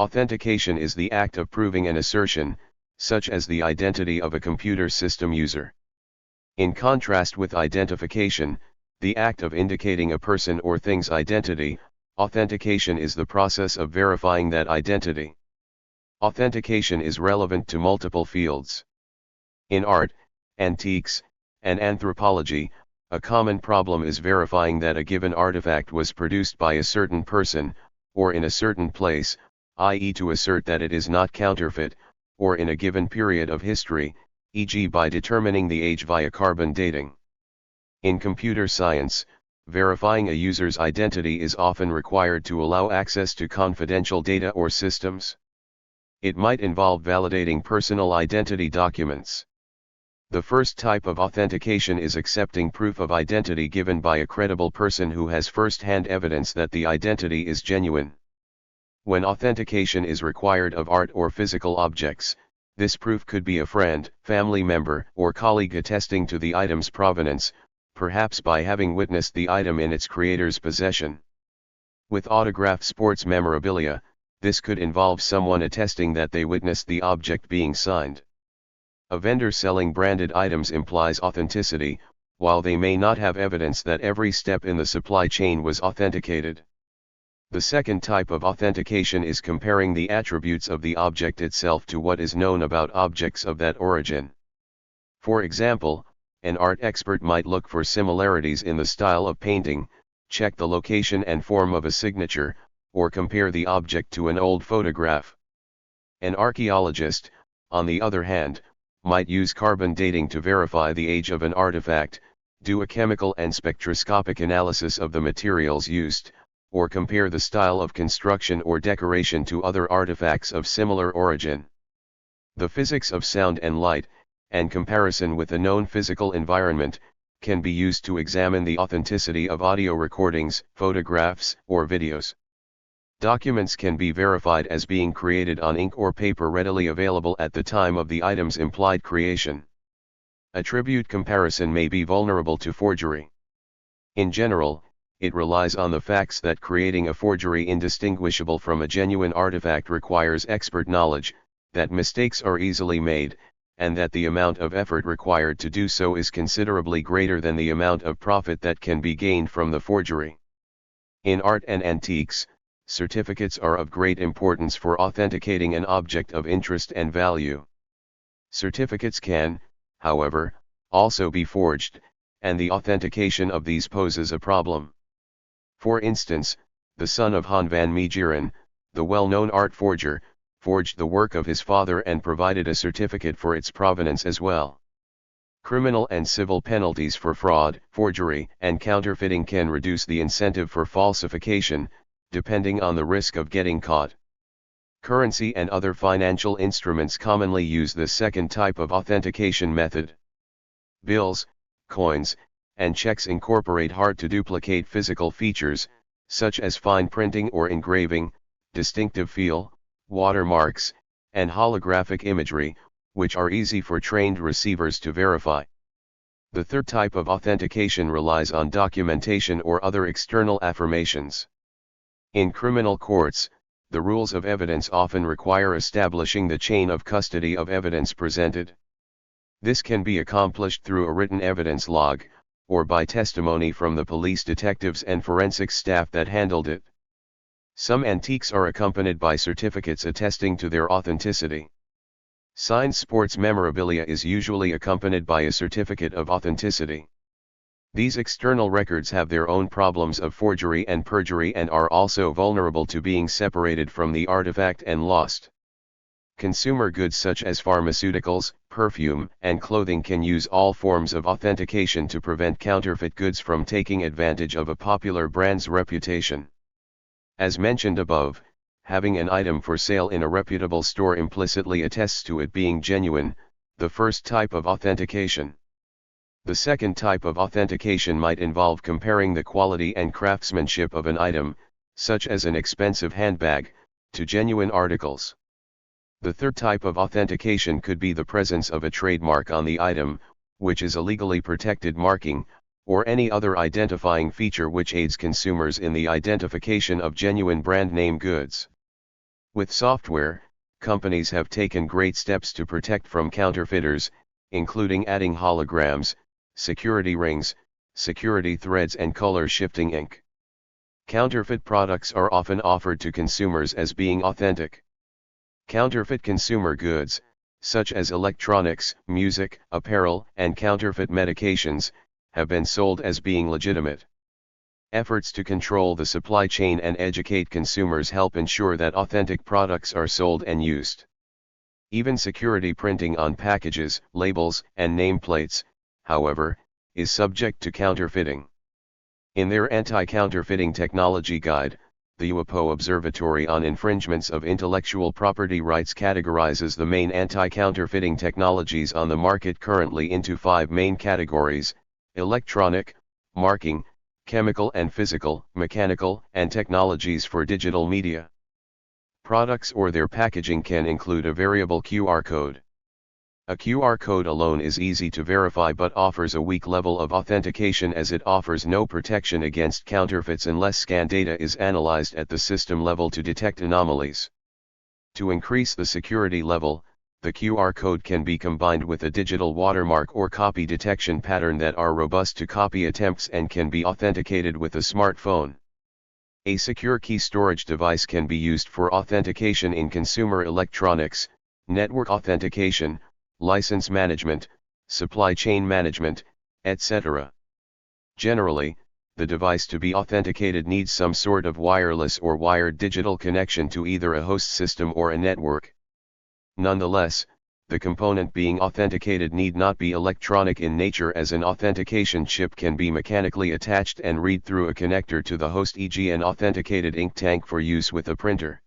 Authentication is the act of proving an assertion, such as the identity of a computer system user. In contrast with identification, the act of indicating a person or thing's identity, authentication is the process of verifying that identity. Authentication is relevant to multiple fields. In art, antiques, and anthropology, a common problem is verifying that a given artifact was produced by a certain person, or in a certain place, i.e. to assert that it is not counterfeit, or in a given period of history, e.g. by determining the age via carbon dating. In computer science, verifying a user's identity is often required to allow access to confidential data or systems. It might involve validating personal identity documents. The first type of authentication is accepting proof of identity given by a credible person who has first-hand evidence that the identity is genuine. When authentication is required of art or physical objects, this proof could be a friend, family member, or colleague attesting to the item's provenance, perhaps by having witnessed the item in its creator's possession. With autographed sports memorabilia, this could involve someone attesting that they witnessed the object being signed. A vendor selling branded items implies authenticity, while they may not have evidence that every step in the supply chain was authenticated. The second type of authentication is comparing the attributes of the object itself to what is known about objects of that origin. For example, an art expert might look for similarities in the style of painting, check the location and form of a signature, or compare the object to an old photograph. An archaeologist, on the other hand, might use carbon dating to verify the age of an artifact, do a chemical and spectroscopic analysis of the materials used, or compare the style of construction or decoration to other artifacts of similar origin. The physics of sound and light, and comparison with a known physical environment, can be used to examine the authenticity of audio recordings, photographs, or videos. Documents can be verified as being created on ink or paper readily available at the time of the item's implied creation. Attribute comparison may be vulnerable to forgery. In general, it relies on the facts that creating a forgery indistinguishable from a genuine artifact requires expert knowledge, that mistakes are easily made, and that the amount of effort required to do so is considerably greater than the amount of profit that can be gained from the forgery. In art and antiques, certificates are of great importance for authenticating an object of interest and value. Certificates can, however, also be forged, and the authentication of these poses a problem. For instance, the son of Han van Meegeren, the well-known art forger, forged the work of his father and provided a certificate for its provenance as well. Criminal and civil penalties for fraud, forgery, and counterfeiting can reduce the incentive for falsification, depending on the risk of getting caught. Currency and other financial instruments commonly use this second type of authentication method. Bills, coins, and checks incorporate hard-to-duplicate physical features, such as fine printing or engraving, distinctive feel, watermarks, and holographic imagery, which are easy for trained receivers to verify. The third type of authentication relies on documentation or other external affirmations. In criminal courts, the rules of evidence often require establishing the chain of custody of evidence presented. This can be accomplished through a written evidence log, or by testimony from the police detectives and forensics staff that handled it. Some antiques are accompanied by certificates attesting to their authenticity. Signed sports memorabilia is usually accompanied by a certificate of authenticity. These external records have their own problems of forgery and perjury and are also vulnerable to being separated from the artifact and lost. Consumer goods such as pharmaceuticals, perfume, and clothing can use all forms of authentication to prevent counterfeit goods from taking advantage of a popular brand's reputation. As mentioned above, having an item for sale in a reputable store implicitly attests to it being genuine, the first type of authentication. The second type of authentication might involve comparing the quality and craftsmanship of an item, such as an expensive handbag, to genuine articles. The third type of authentication could be the presence of a trademark on the item, which is a legally protected marking, or any other identifying feature which aids consumers in the identification of genuine brand name goods. With software, companies have taken great steps to protect from counterfeiters, including adding holograms, security rings, security threads and color shifting ink. Counterfeit products are often offered to consumers as being authentic. Counterfeit consumer goods, such as electronics, music, apparel, and counterfeit medications, have been sold as being legitimate. Efforts to control the supply chain and educate consumers help ensure that authentic products are sold and used. Even security printing on packages, labels, and nameplates, however, is subject to counterfeiting. In their Anti-Counterfeiting Technology Guide, the UAPO Observatory on Infringements of Intellectual Property Rights categorizes the main anti-counterfeiting technologies on the market currently into 5 main categories: electronic, marking, chemical and physical, mechanical, and technologies for digital media. Products or their packaging can include a variable QR code. A QR code alone is easy to verify but offers a weak level of authentication as it offers no protection against counterfeits unless scan data is analyzed at the system level to detect anomalies. To increase the security level, the QR code can be combined with a digital watermark or copy detection pattern that are robust to copy attempts and can be authenticated with a smartphone. A secure key storage device can be used for authentication in consumer electronics, network authentication, license management, supply chain management, etc. Generally, the device to be authenticated needs some sort of wireless or wired digital connection to either a host system or a network. Nonetheless, the component being authenticated need not be electronic in nature, as an authentication chip can be mechanically attached and read through a connector to the host, e.g. an authenticated ink tank for use with a printer.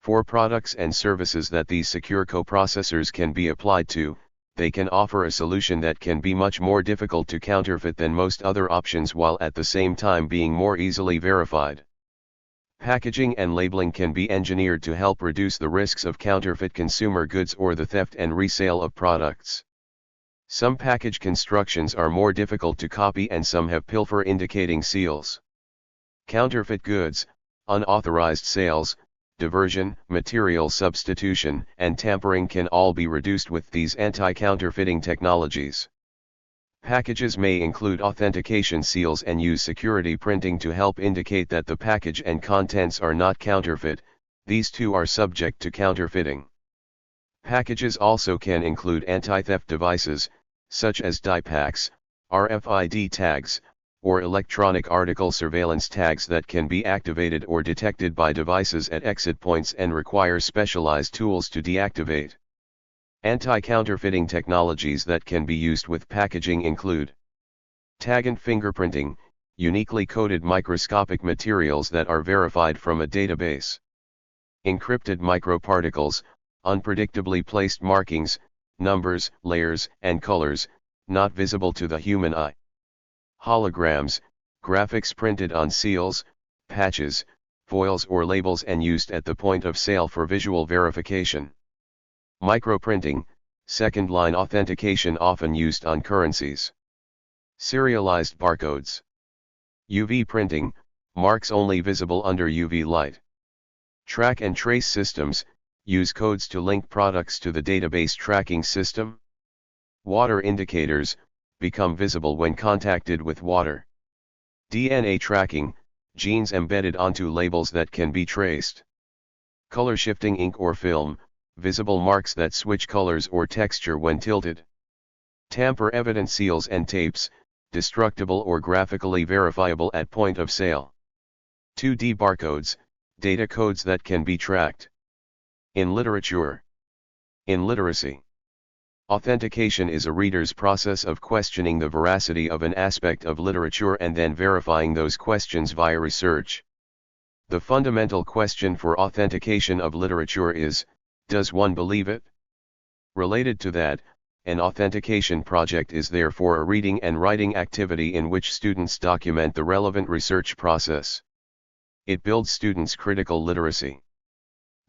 For products and services that these secure coprocessors can be applied to, they can offer a solution that can be much more difficult to counterfeit than most other options while at the same time being more easily verified. Packaging and labeling can be engineered to help reduce the risks of counterfeit consumer goods or the theft and resale of products. Some package constructions are more difficult to copy and some have pilfer indicating seals. Counterfeit goods, unauthorized sales, diversion, material substitution, and tampering can all be reduced with these anti-counterfeiting technologies. Packages may include authentication seals and use security printing to help indicate that the package and contents are not counterfeit. These too are subject to counterfeiting. Packages also can include anti-theft devices, such as die packs, RFID tags, or electronic article surveillance tags that can be activated or detected by devices at exit points and require specialized tools to deactivate. Anti-counterfeiting technologies that can be used with packaging include tag and fingerprinting, uniquely coded microscopic materials that are verified from a database. Encrypted microparticles, unpredictably placed markings, numbers, layers, and colors, not visible to the human eye. Holograms, graphics printed on seals, patches, foils or labels and used at the point of sale for visual verification. Microprinting, second-line authentication often used on currencies. Serialized barcodes. UV printing, marks only visible under UV light. Track and trace systems, use codes to link products to the database tracking system. Water indicators, become visible when contacted with water. DNA tracking, genes embedded onto labels that can be traced. Color shifting ink or film, visible marks that switch colors or texture when tilted. Tamper-evident seals and tapes, destructible or graphically verifiable at point of sale. 2D barcodes, data codes that can be tracked. In literature. In literacy. Authentication is a reader's process of questioning the veracity of an aspect of literature and then verifying those questions via research. The fundamental question for authentication of literature is, does one believe it? Related to that, an authentication project is therefore a reading and writing activity in which students document the relevant research process. It builds students' critical literacy.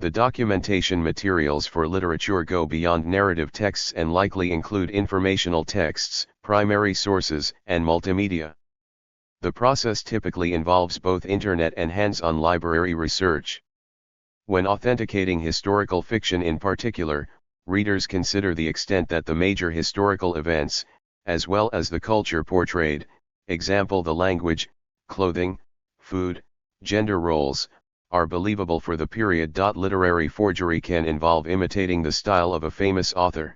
The documentation materials for literature go beyond narrative texts and likely include informational texts, primary sources, and multimedia. The process typically involves both internet and hands-on library research. When authenticating historical fiction in particular, readers consider the extent that the major historical events, as well as the culture portrayed, example the language, clothing, food, gender roles, are believable for the period. Literary forgery can involve imitating the style of a famous author.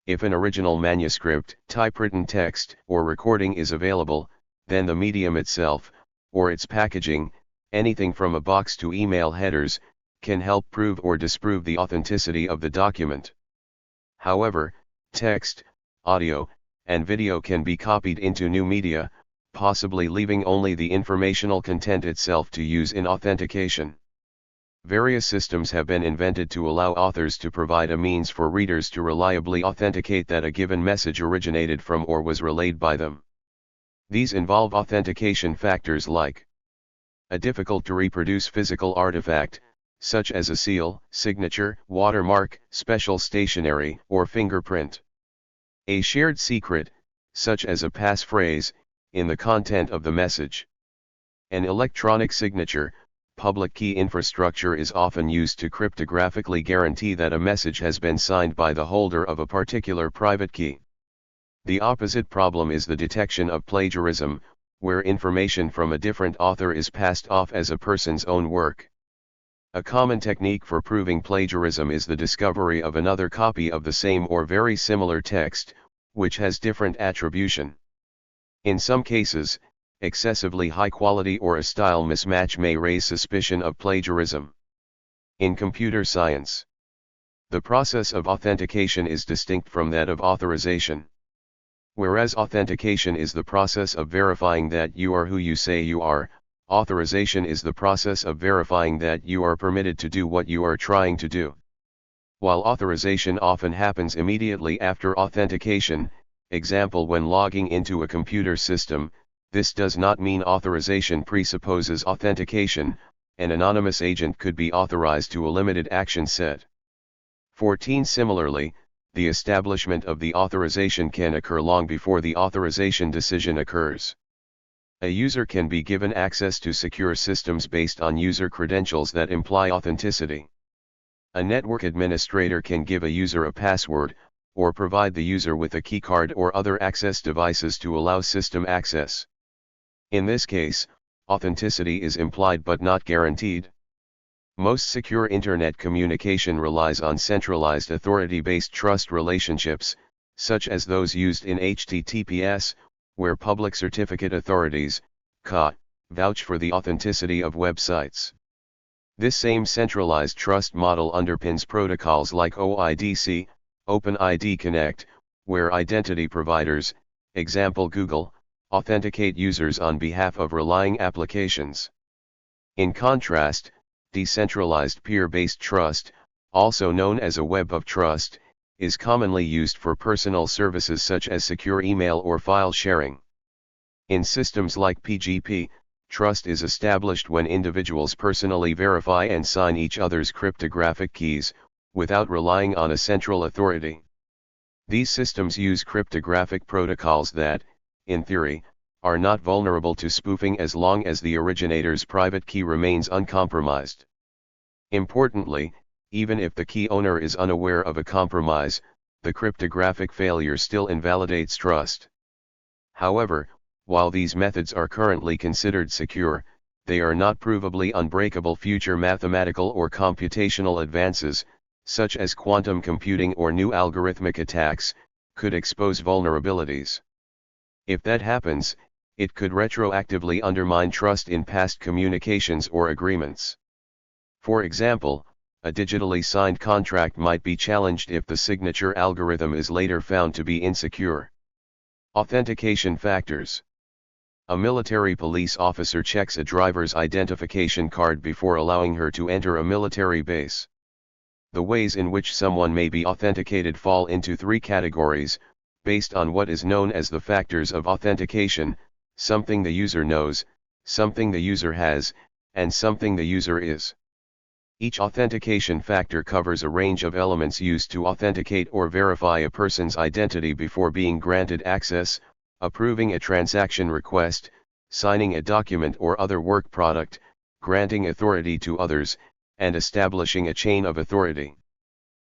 If an original manuscript, typewritten text, or recording is available, then the medium itself, or its packaging, anything from a box to email headers, can help prove or disprove the authenticity of the document. However, text, audio, and video can be copied into new media, possibly leaving only the informational content itself to use in authentication. Various systems have been invented to allow authors to provide a means for readers to reliably authenticate that a given message originated from or was relayed by them. These involve authentication factors like a difficult-to-reproduce physical artifact, such as a seal, signature, watermark, special stationery, or fingerprint. A shared secret, such as a passphrase, in the content of the message. An electronic signature, public key infrastructure is often used to cryptographically guarantee that a message has been signed by the holder of a particular private key. The opposite problem is the detection of plagiarism, where information from a different author is passed off as a person's own work. A common technique for proving plagiarism is the discovery of another copy of the same or very similar text, which has different attribution. In some cases, excessively high quality or a style mismatch may raise suspicion of plagiarism. In computer science, the process of authentication is distinct from that of authorization. Whereas authentication is the process of verifying that you are who you say you are, authorization is the process of verifying that you are permitted to do what you are trying to do. While authorization often happens immediately after authentication, example when logging into a computer system, this does not mean authorization presupposes authentication. An anonymous agent could be authorized to a limited action set. 14. Similarly, the establishment of the authorization can occur long before the authorization decision occurs. A user can be given access to secure systems based on user credentials that imply authenticity. A network administrator can give a user a password, or provide the user with a keycard or other access devices to allow system access. In this case, authenticity is implied but not guaranteed. Most secure Internet communication relies on centralized authority-based trust relationships, such as those used in HTTPS, where public certificate authorities, CA, vouch for the authenticity of websites. This same centralized trust model underpins protocols like OIDC, OpenID Connect, where identity providers, example Google, authenticate users on behalf of relying applications. In contrast, decentralized peer-based trust, also known as a web of trust, is commonly used for personal services such as secure email or file sharing. In systems like PGP, trust is established when individuals personally verify and sign each other's cryptographic keys, without relying on a central authority. These systems use cryptographic protocols that, in theory, are not vulnerable to spoofing as long as the originator's private key remains uncompromised. Importantly, even if the key owner is unaware of a compromise, the cryptographic failure still invalidates trust. However, while these methods are currently considered secure, they are not provably unbreakable. Future mathematical or computational advances, such as quantum computing or new algorithmic attacks, could expose vulnerabilities. If that happens, it could retroactively undermine trust in past communications or agreements. For example, a digitally signed contract might be challenged if the signature algorithm is later found to be insecure. Authentication factors. A military police officer checks a driver's identification card before allowing her to enter a military base. The ways in which someone may be authenticated fall into three categories, based on what is known as the factors of authentication: something the user knows, something the user has, and something the user is. Each authentication factor covers a range of elements used to authenticate or verify a person's identity before being granted access: approving a transaction request, signing a document or other work product, granting authority to others, and establishing a chain of authority.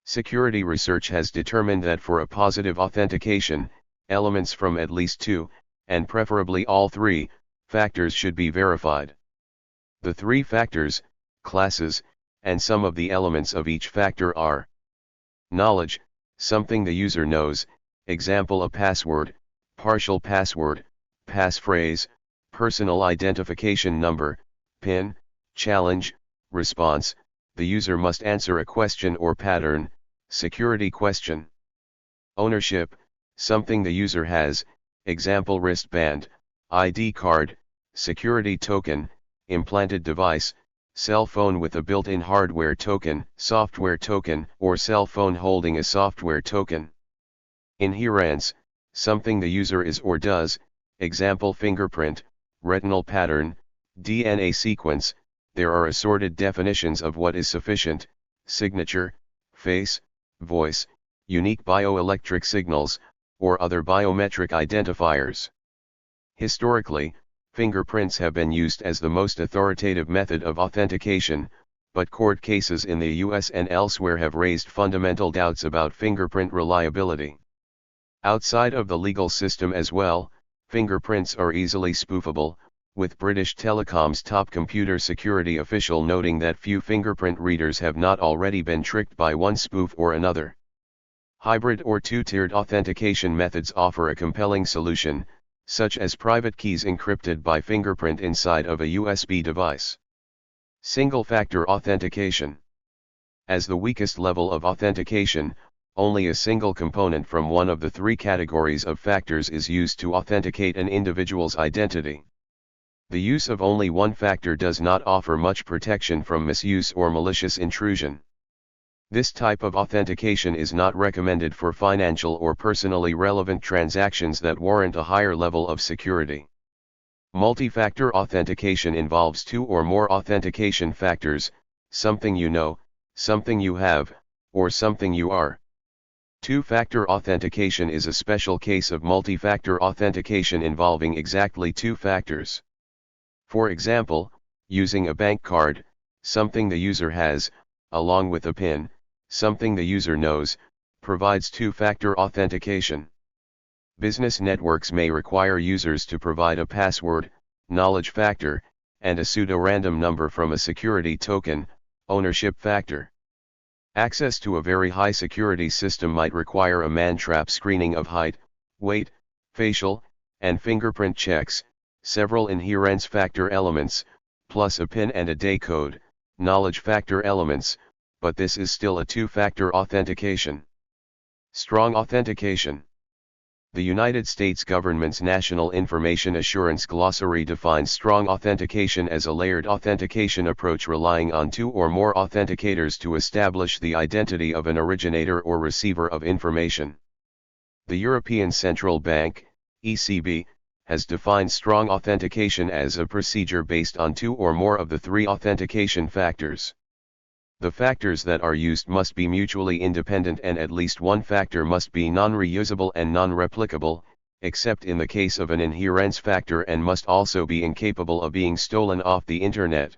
Security research has determined that for a positive authentication, elements from at least 2, and preferably all 3, factors should be verified. The 3 factors, classes, and some of the elements of each factor are: knowledge, something the user knows, example a password, partial password, passphrase, personal identification number, PIN, challenge, response, the user must answer a question or pattern, security question. Ownership, something the user has, example wristband, ID card, security token, implanted device, cell phone with a built-in hardware token, software token, or cell phone holding a software token. Inherence, something the user is or does, example fingerprint, retinal pattern, DNA sequence. There are assorted definitions of what is sufficient: signature, face, voice, unique bioelectric signals, or other biometric identifiers. Historically, fingerprints have been used as the most authoritative method of authentication, but court cases in the US and elsewhere have raised fundamental doubts about fingerprint reliability. Outside of the legal system as well, fingerprints are easily spoofable, with British Telecom's top computer security official noting that few fingerprint readers have not already been tricked by one spoof or another. Hybrid or two-tiered authentication methods offer a compelling solution, such as private keys encrypted by fingerprint inside of a USB device. Single-factor authentication. As the weakest level of authentication, only a single component from one of the 3 categories of factors is used to authenticate an individual's identity. The use of only one factor does not offer much protection from misuse or malicious intrusion. This type of authentication is not recommended for financial or personally relevant transactions that warrant a higher level of security. Multi-factor authentication involves 2 or more authentication factors: something you know, something you have, or something you are. Two-factor authentication is a special case of multi-factor authentication involving exactly 2 factors. For example, using a bank card, something the user has, along with a PIN, something the user knows, provides 2-factor authentication. Business networks may require users to provide a password, knowledge factor, and a pseudo-random number from a security token, ownership factor. Access to a very high security system might require a man-trap screening of height, weight, facial, and fingerprint checks, several inherence factor elements, plus a PIN and a day code, knowledge factor elements, but this is still a 2-factor authentication. Strong authentication. The United States government's National Information Assurance Glossary defines strong authentication as a layered authentication approach relying on 2 or more authenticators to establish the identity of an originator or receiver of information. The European Central Bank, ECB, has defined strong authentication as a procedure based on 2 or more of the 3 authentication factors. The factors that are used must be mutually independent and at least one factor must be non-reusable and non-replicable, except in the case of an inherence factor, and must also be incapable of being stolen off the Internet.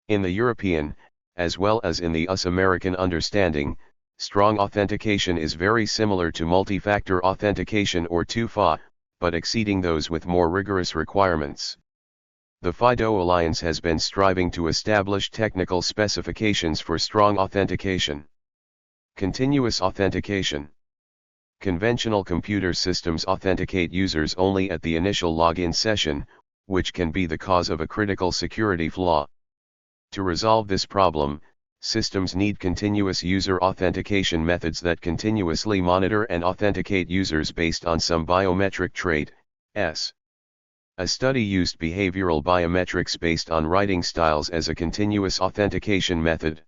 In the European, as well as in the US American understanding, strong authentication is very similar to multi-factor authentication or 2FA, but exceeding those with more rigorous requirements. The FIDO Alliance has been striving to establish technical specifications for strong authentication. Continuous authentication. Conventional computer systems authenticate users only at the initial login session, which can be the cause of a critical security flaw. To resolve this problem, systems need continuous user authentication methods that continuously monitor and authenticate users based on some biometric trait, S. A study used behavioral biometrics based on writing styles as a continuous authentication method.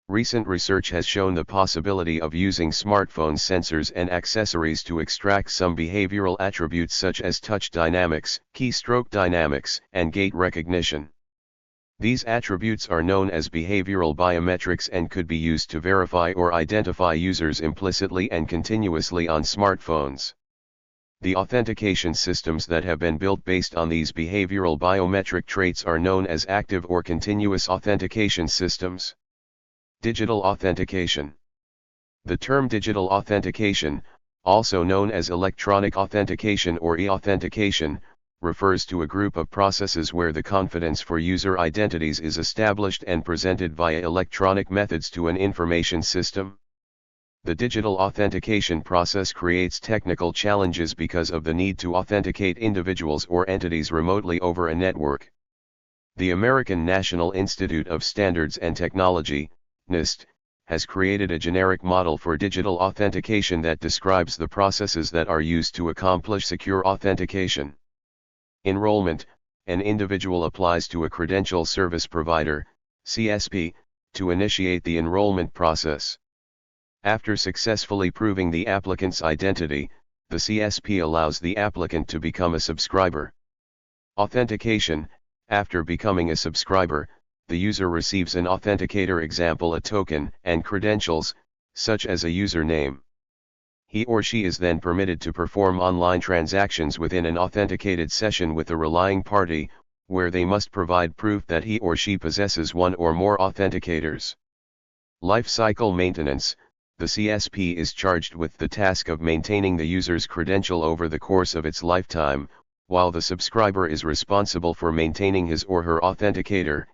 Recent research has shown the possibility of using smartphone sensors and accessories to extract some behavioral attributes such as touch dynamics, keystroke dynamics, and gait recognition. These attributes are known as behavioral biometrics and could be used to verify or identify users implicitly and continuously on smartphones. The authentication systems that have been built based on these behavioral biometric traits are known as active or continuous authentication systems. Digital authentication. The term digital authentication, also known as electronic authentication or e-authentication, refers to a group of processes where the confidence for user identities is established and presented via electronic methods to an information system. The digital authentication process creates technical challenges because of the need to authenticate individuals or entities remotely over a network. The American National Institute of Standards and Technology, NIST, has created a generic model for digital authentication that describes the processes that are used to accomplish secure authentication. Enrollment: an individual applies to a credential service provider, CSP, to initiate the enrollment process. After successfully proving the applicant's identity, the CSP allows the applicant to become a subscriber. Authentication: after becoming a subscriber, the user receives an authenticator, example a token, and credentials, such as a username. He or she is then permitted to perform online transactions within an authenticated session with a relying party, where they must provide proof that he or she possesses one or more authenticators. Life cycle maintenance: the CSP is charged with the task of maintaining the user's credential over the course of its lifetime, while the subscriber is responsible for maintaining his or her authenticator.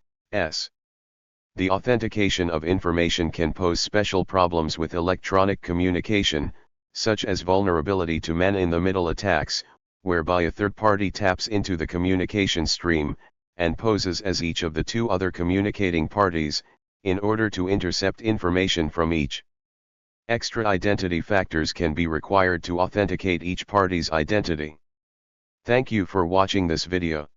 The authentication of information can pose special problems with electronic communication, such as vulnerability to man-in-the-middle attacks, whereby a third party taps into the communication stream, and poses as each of the two other communicating parties, in order to intercept information from each. Extra identity factors can be required to authenticate each party's identity. Thank you for watching this video.